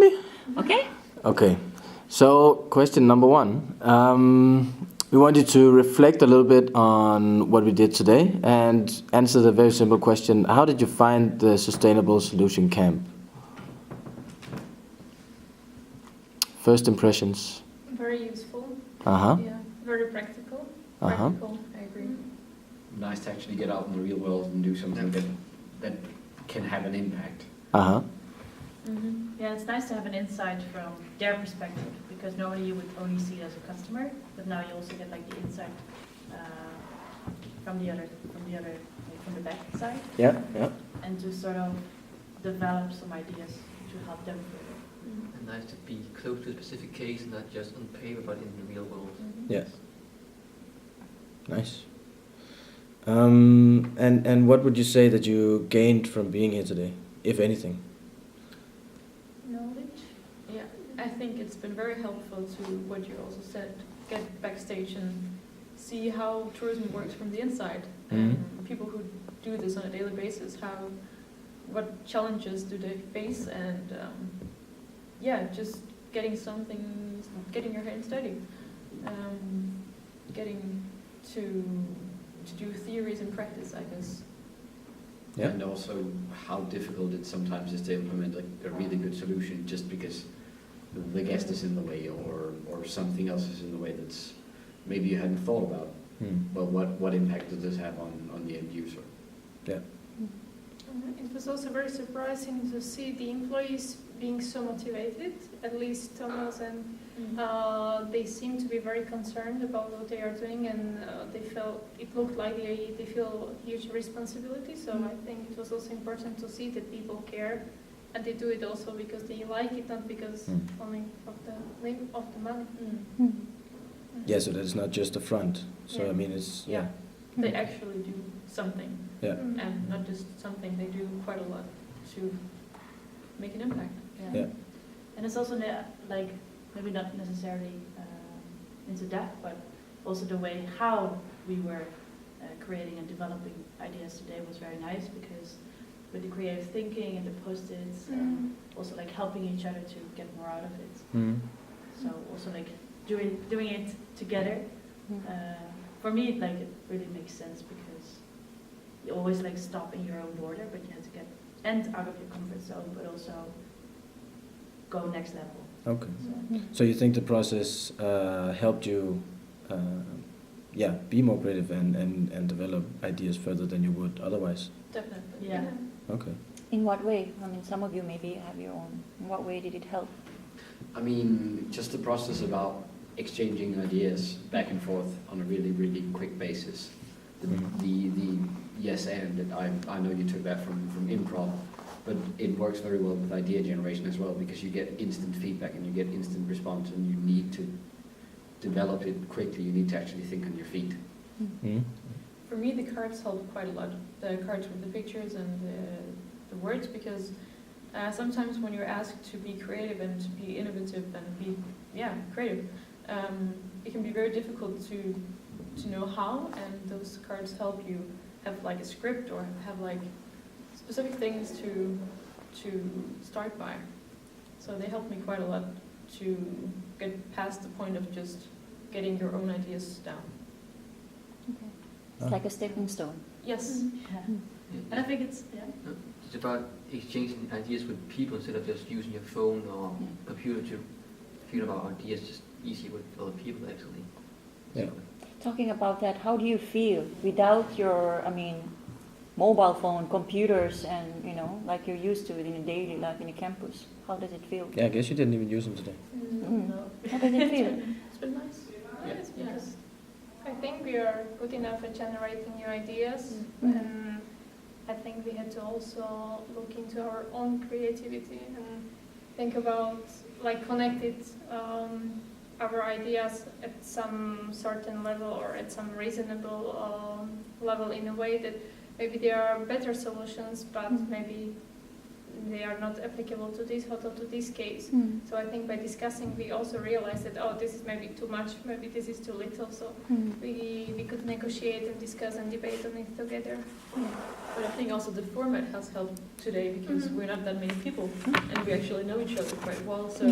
me? Okay. Okay. So, question number one. We want you to reflect a little bit on what we did today and answer the very simple question: how did you find the Sustainable Solution Camp? First impressions. Very useful. Uh-huh. Yeah, very practical. Uh-huh. Practical, I agree. Nice to actually get out in the real world and do something that can have an impact. Uh-huh. Yeah, it's nice to have an insight from their perspective, because normally you would only see it as a customer, but now you also get like the insight from the back side, Yeah, yeah. and to sort of develop some ideas to help them further. And nice to be close to a specific case, and not just on paper, but in the real world. Yes. Nice. And what would you say that you gained from being here today, if anything? Knowledge. Yeah, I think it's been very helpful to what you also said, get backstage and see how tourism works from the inside. And people who do this on a daily basis, what challenges do they face, and just getting your hands dirty, getting to do theories and practice, I guess. Yeah. And also how difficult it sometimes is to implement a really good solution just because the guest is in the way, or something else is in the way that's maybe you hadn't thought about. Well, what impact does this have on the end user? Yeah. It was also very surprising to see the employees being so motivated, at least Thomas, and they seem to be very concerned about what they are doing, and it looked like they feel huge responsibility. So I think it was also important to see that people care, and they do it also because they like it, not because only of the money. Yeah, so that's not just a front. So Yeah. I mean, it's They actually do something, Yeah. and not just something. They do quite a lot to make an impact. Yeah. And it's also like maybe not necessarily into depth, but also the way how we were creating and developing ideas today was very nice, because with the creative thinking and the post-its, also like helping each other to get more out of it. So also like doing it together. For me, like it really makes sense, because you always like stop in your own border, but you have to get out of your comfort zone, but also go next level. Okay. So you think the process helped you, be more creative and develop ideas further than you would otherwise? Definitely. Yeah. Okay. In what way? I mean, some of you maybe have your own. In what way did it help? I mean, just the process about exchanging ideas back and forth on a really, really quick basis. The yes and that I know you took that from improv, but it works very well with idea generation as well, because you get instant feedback and you get instant response, and you need to develop it quickly. You need to actually think on your feet. For me, the cards help quite a lot. The cards with the pictures and the words, because sometimes when you're asked to be creative and to be innovative and be creative, it can be very difficult to know how, and those cards help you have like a script or have like specific things to start by. So they help me quite a lot to get past the point of just getting your own ideas down. Okay. It's like a stepping stone. Yes. And I think it's It's about exchanging ideas with people instead of just using your phone or computer to feel about ideas. Just easier with other people, actually. Yeah. Talking about that, how do you feel without your, mobile phone, computers, and like you're used to it in a daily life in a campus? How does it feel? Yeah, I guess you didn't even use them today. No. How does it feel? It's been nice. Yes, because I think we are good enough at generating new ideas, and I think we had to also look into our own creativity and think about connect it our ideas at some certain level or at some reasonable level, in a way that maybe there are better solutions, but maybe they are not applicable to this hotel, to this case. Mm. So I think by discussing, we also realized that, oh, this is maybe too much, maybe this is too little. So Mm. we could negotiate and discuss and debate on it together. But I think also the format has helped today because Mhm. we're not that many people and we actually know each other quite well. So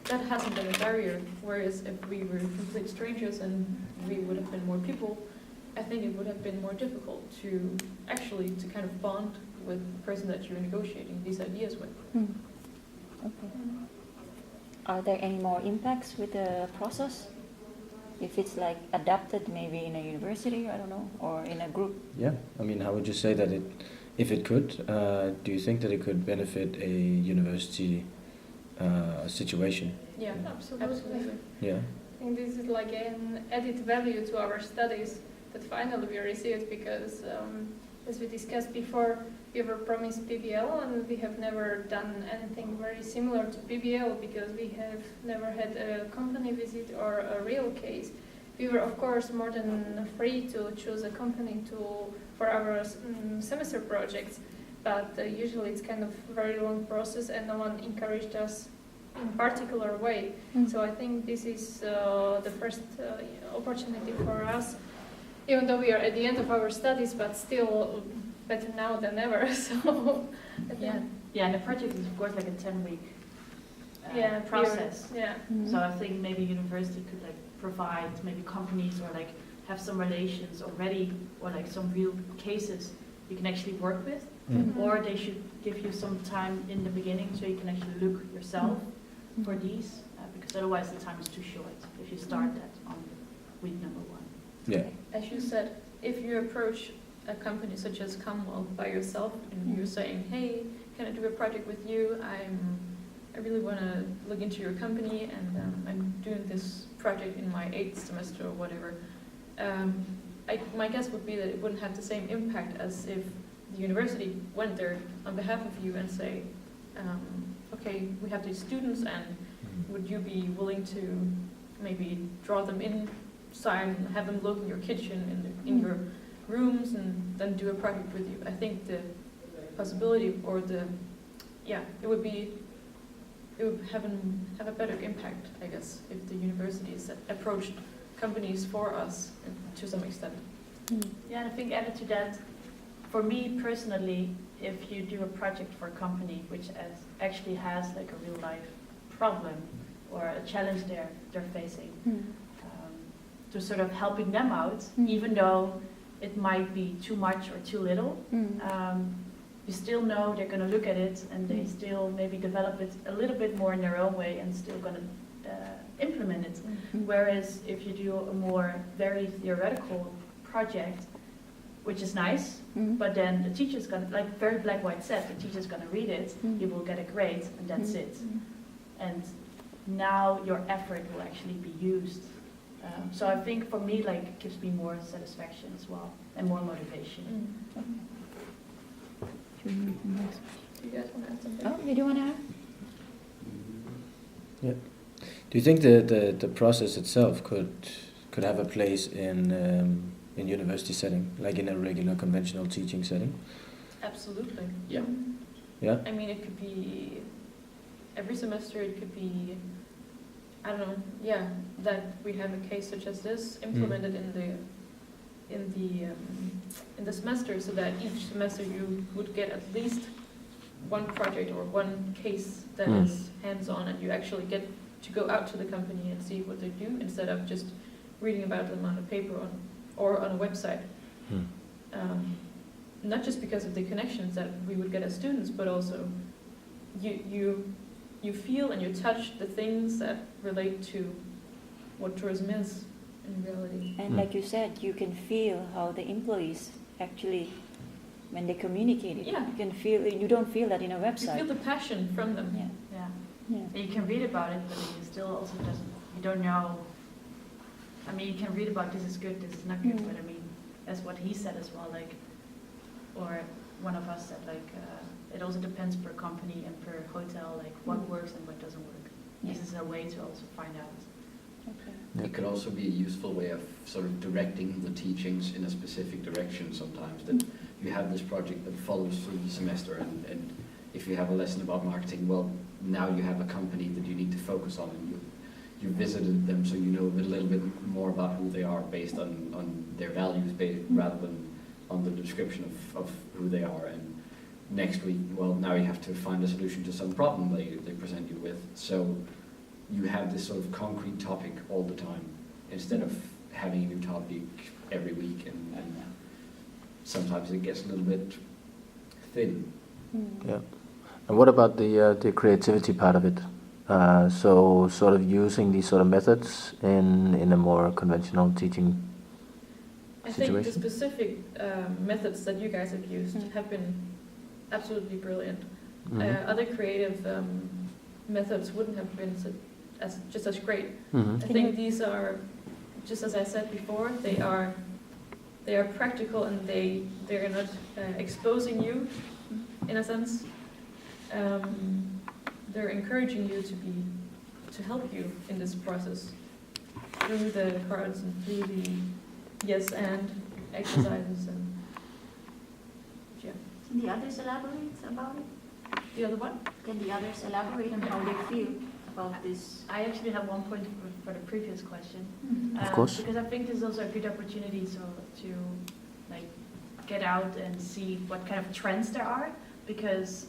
that hasn't been a barrier. Whereas if we were complete strangers and we would have been more people, I think it would have been more difficult to actually to kind of bond with the person that you're negotiating these ideas with. Mm. Okay. Are there any more impacts with the process? If it's like adapted maybe in a university, I don't know, or in a group? Yeah, I mean, how would you say that if it could, do you think that it could benefit a university situation? Yeah, Absolutely. Yeah. I think this is like an added value to our studies that finally we received because, as we discussed before, we were promised PBL and we have never done anything very similar to PBL because we have never had a company visit or a real case. We were, of course, more than free to choose a company for our semester projects, but usually it's kind of a very long process and no one encouraged us in particular way. Mm. So I think this is the first opportunity for us, even though we are at the end of our studies, but still better now than ever. So I think, Yeah, and the project is of course like a 10-week yeah, process. period. Yeah. Mm. So I think maybe university could like provide maybe companies or like have some relations already or like some real cases you can actually work with, Mhm. or they should give you some time in the beginning so you can actually look yourself for these, because otherwise the time is too short if you start that on week number 1. Yeah. As you said, if you approach a company such as Comwell by yourself and you're saying, hey, can I do a project with you? I really want to look into your company and I'm doing this project in my 8th semester or whatever. My guess would be that it wouldn't have the same impact as if the university went there on behalf of you and say, okay, we have these students and would you be willing to maybe draw them inside and have them look in your kitchen, in your rooms, and then do a project with you? I think the possibility or it would have a better impact, I guess, if the universities approached companies for us to some extent. Mm. Yeah, and I think added to that, for me personally, if you do a project for a company which actually has like a real life problem or a challenge they're facing, Mm. to sort of helping them out, Mm. even though it might be too much or too little, Mm. you still know they're going to look at it and they still maybe develop it a little bit more in their own way and still going to implement it. Mm. Whereas if you do a more very theoretical project, which is nice, Mm. but then the teacher's going to, like very black white said, the teacher's going to read it, Mm. you will get a grade and that's Mm. it. And now your effort will actually be used. So I think for me, like, it gives me more satisfaction as well and more motivation. Do you guys want to add something? Oh, you do want to add? Do you think the process itself could have a place in university setting, like in a regular conventional teaching setting? Absolutely. Yeah. Yeah. I mean, it could be every semester, it could be, I don't know, yeah, that we have a case such as this implemented in the semester, so that each semester you would get at least one project or one case that is hands-on, and you actually get to go out to the company and see what they do instead of just reading about them on a paper or on a website. Not just because of the connections that we would get as students, but also you feel and you touch the things that relate to what tourism is in reality. And like you said, you can feel how the employees actually, when they communicate it, Yeah. you can feel. You don't feel that in a You website. feel the passion from them. Yeah. Yeah. Yeah. And you can read about it, but you still also you don't know. I mean, you can read about this is good, this is not good, but I mean, that's what he said as well, like, or one of us said, like, it also depends per company and per hotel, like, what works and what doesn't work. Yeah. This is a way to also find out. Okay. It could also be a useful way of sort of directing the teachings in a specific direction sometimes, that you have this project that follows through the semester and if you have a lesson about marketing, well, now you have a company that you need to focus on, and you visited them, so you know a little bit more about who they are based on their values, rather than on the description of who they are. And next week, well, now you have to find a solution to some problem they present you with. So you have this sort of concrete topic all the time, instead of having a new topic every week, and sometimes it gets a little bit thin. Yeah. And what about the creativity part of it? So sort of using these sort of methods in a more conventional teaching I think the situation? specific methods that you guys have used have been absolutely brilliant. Mhm. Other creative methods wouldn't have been just as great. Mhm. I think these are, just as I said before, they are practical, and they're not exposing you, in a sense. They're encouraging you to help you in this process through the cards and through the yes and exercises and yeah. Can the others elaborate about it? The other one? Can the others elaborate on how they feel about this? I actually have one point for the previous question. Of course. Because I think this is also a good opportunity to like get out and see what kind of trends there are. Because,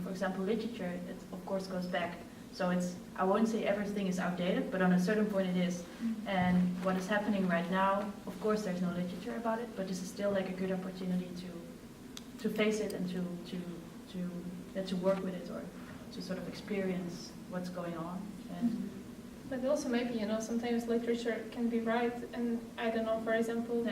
for example, literature, it of course goes back. So I won't say everything is outdated, but on a certain point it is. And what is happening right now, of course there's no literature about it, but this is still like a good opportunity to face it and to work with it, or to sort of experience what's going on. And But also maybe, sometimes literature can be right, and I don't know, for example,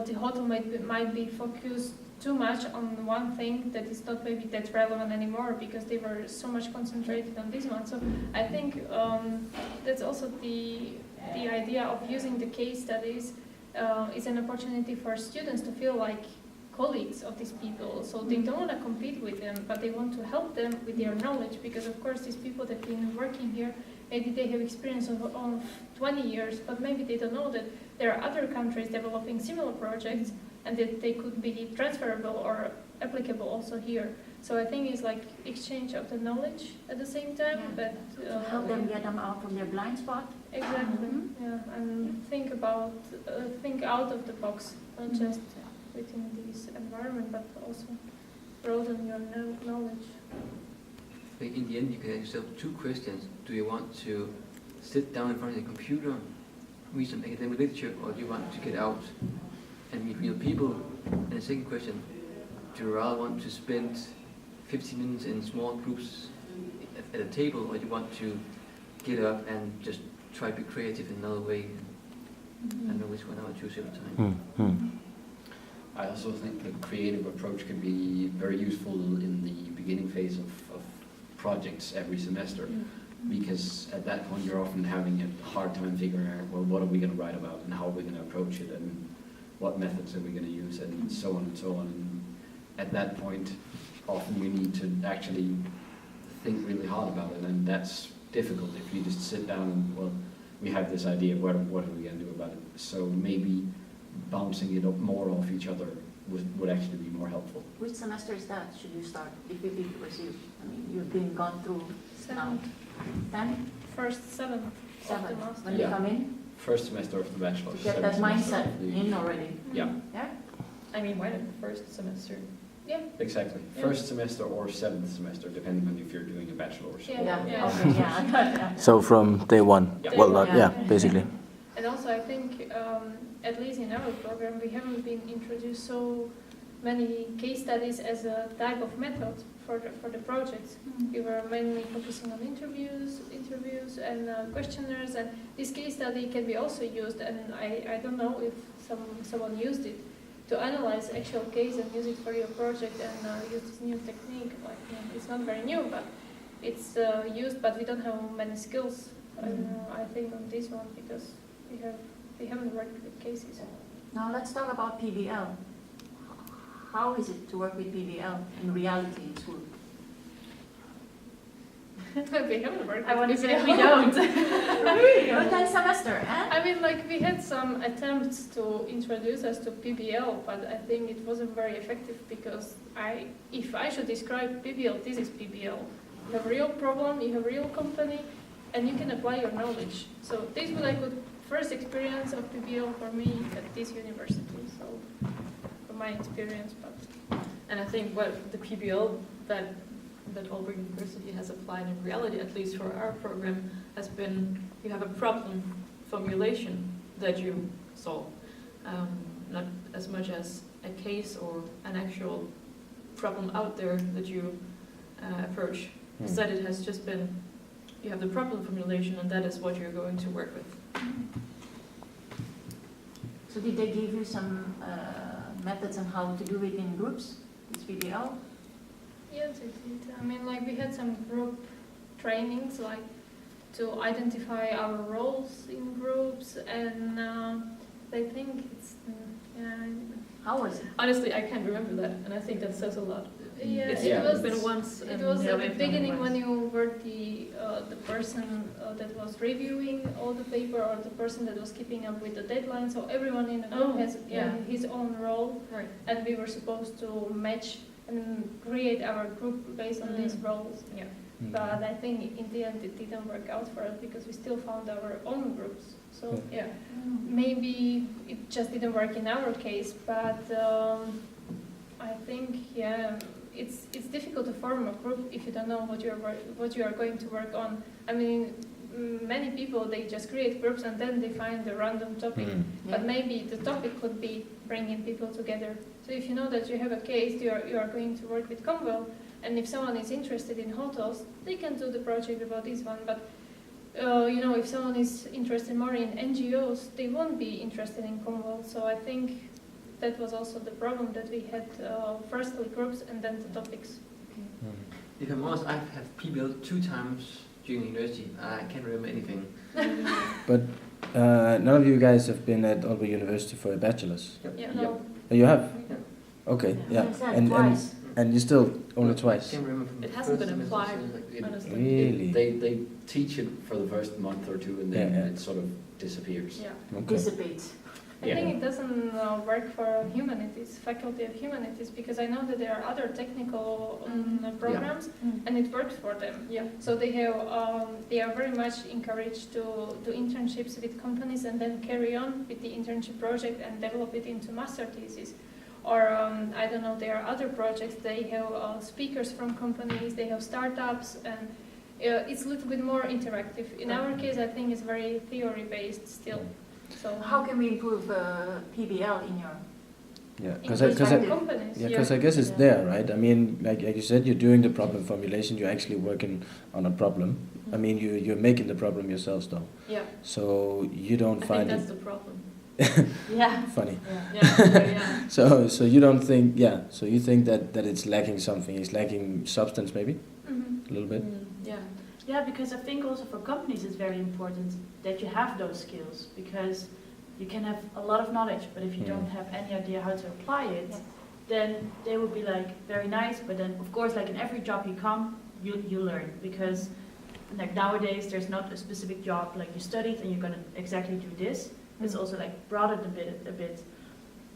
the hotel might be focused too much on one thing that is not maybe that relevant anymore, because they were so much concentrated on this one. So I think that's also the idea of using the case studies is an opportunity for students to feel like colleagues of these people. So they don't want to compete with them, but they want to help them with their knowledge, because of course these people that have been working here, maybe they have experience of 20 years, but maybe they don't know that there are other countries developing similar projects, and that they could be transferable or applicable also here. So I think it's like exchange of the knowledge at the same time, but Help them get them out from their blind spot. exactly, and think out of the box, not just within this environment, but also broaden your knowledge. I think in the end you can ask yourself two questions. Do you want to sit down in front of the computer, read some academic literature, or do you want to get out and meet real people? And the second question, do you rather want to spend 15 minutes in small groups at a table, or do you want to get up and just try to be creative in another way? I don't know which one I would choose every time. I also think the creative approach can be very useful in the beginning phase of projects every semester, because at that point you're often having a hard time figuring out, well, what are we going to write about, and how are we going to approach it, and what methods are we going to use, and so on and so on. And at that point, often you need to actually think really hard about it, and that's difficult if you just sit down and, well, we have this idea, what are we going to do about it? So maybe bouncing it up more off each other would actually be more helpful. Which semester is that? Should you start? If you pursue, you've been gone through now. 10? First 7th of the 7? master. When you come in? First semester of the bachelor. To get seventh that semester mindset of the- in already. Yeah, Yeah? I mean, why not the first semester? Yeah. exactly. Yeah. First semester or seventh semester, depending on if you're doing a bachelor's. Yeah. Yeah. Okay, yeah. So from day one? Yeah. Well, not, Yeah. basically. And also I think, at least in our program, we haven't been introduced so many case studies as a type of method for the projects. We were mainly focusing on interviews and questionnaires, and this case study can be also used, and I don't know if someone used it, to analyze actual case and use it for your project, and use this new technique. Like, it's not very new, but it's used, but we don't have many skills, I think, on this one, because we haven't worked with cases. Now let's talk about PBL. How is it to work with PBL in reality in school? We haven't worked I with want to say PBL. we don't. Really? One semester, eh? I mean, like, we had some attempts to introduce us to PBL, but I think it wasn't very effective because if I should describe PBL, this is PBL. You have a real problem, you have a real company, and you can apply your knowledge. So this was like the first experience of PBL for me at this university, so from my experience. And I think what the PBL that Aalborg University has applied in reality, at least for our program, has been you have a problem formulation that you solve, not as much as a case or an actual problem out there that you approach. Instead, it has just been you have the problem formulation, and that is what you're going to work with. So did they give you some methods on how to do it in groups, this PBL? Yes, it did. I mean, like, we had some group trainings, like, to identify our roles in groups, and I think it's, How was it? Honestly, I can't remember that, and I think that says a lot. yeah, It's it was been once. It and was yeah, at we've the done it beginning when once. you were the person that was reviewing all the paper, or the person that was keeping up with the deadline. So everyone in the group Oh, has yeah. his own role, Right. and we were supposed to match and create our group based on these roles. Yeah. But I think in the end it didn't work out for us because we still found our own groups. So Yeah. maybe it just didn't work in our case, but I think it's difficult to form a group if you don't know what you are going to work on. I mean, many people, they just create groups and then they find a random topic, but maybe the topic could be bringing people together. So if you know that you have a case, you are going to work with Comwell, and if someone is interested in hotels, they can do the project about this one. But if someone is interested more in NGOs, they won't be interested in Comwell. So I think that was also the problem, that we had firstly groups and then the topics. If I'm honest, I've had PBL 2 times during university. I can't remember anything. But none of you guys have been at Aalborg University for a bachelor's. Yeah, Yep. Oh, you have? Yeah. Okay, Yeah. yeah. And twice. And you still only I twice? can't remember from It the hasn't first been semester, applied. so like Honestly. Really? They teach it for the first month or two, and then Yeah, yeah. it sort of disappears. yeah. Okay. Dissipates. I think it doesn't work for humanities, faculty of humanities, because I know that there are other technical programs, and it works for them. Yeah. So they are very much encouraged to do internships with companies and then carry on with the internship project and develop it into master thesis. Or I don't know, there are other projects. They have speakers from companies, they have startups, and it's a little bit more interactive. In our case, I think it's very theory based still. So How can we improve PBL in your... Yeah, in because different companies? I guess it's there, right? I mean, like you said, you're doing the problem formulation. You're actually working on a problem. I mean, you're making the problem yourselves, though. Yeah. So you don't I find think that's it the problem. Yeah. funny. Yeah. So you don't think, yeah. So you think that it's lacking something. It's lacking substance, maybe a little bit. Yeah. Yeah, because I think also for companies it's very important that you have those skills, because you can have a lot of knowledge, but if you don't have any idea how to apply it, then they will be like very nice, but then of course like in every job you come, you learn, because like nowadays there's not a specific job like you studied and you're gonna exactly do this. It's also like broadened a bit.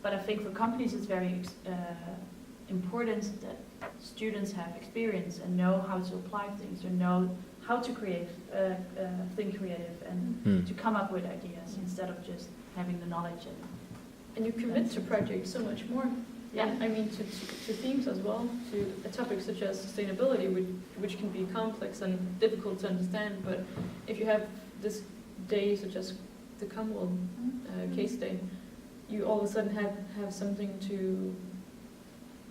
But I think for companies it's very important that students have experience and know how to apply things, or know how to think creative and to come up with ideas instead of just having the knowledge. And you commit to projects so much more. Yeah. I mean, to themes as well, to a topic such as sustainability, which can be complex and difficult to understand. But if you have this day, such as the Comwell case day, you all of a sudden have something to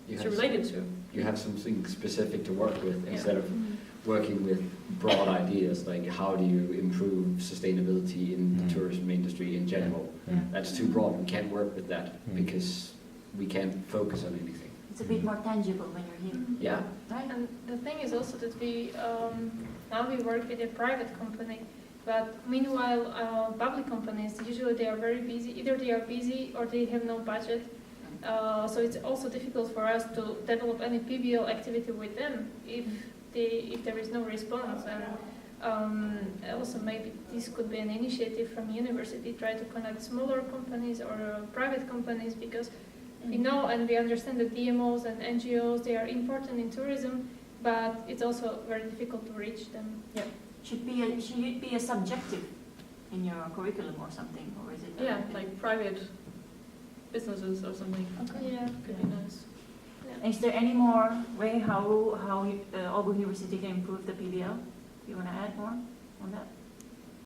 relate it to. You have something specific to work with instead of working with broad ideas like how do you improve sustainability in the tourism industry in general. That's too broad. We can't work with that because we can't focus on anything. It's a bit more tangible when you're here. Yeah. Right? And the thing is also that we now we work with a private company, but meanwhile public companies, usually they are very busy. Either they are busy or they have no budget. So it's also difficult for us to develop any PBL activity with them if if there is no response. And also maybe this could be an initiative from university, try to connect smaller companies or private companies, because we know and we understand that DMOs and NGOs, they are important in tourism, but it's also very difficult to reach them. Yeah. Should it be a subjective in your curriculum or something, or is it? Yeah, like private businesses or something. Okay. Yeah. Could be nice. Is there any more way how Aalborg University can improve the PBL? You want to add more?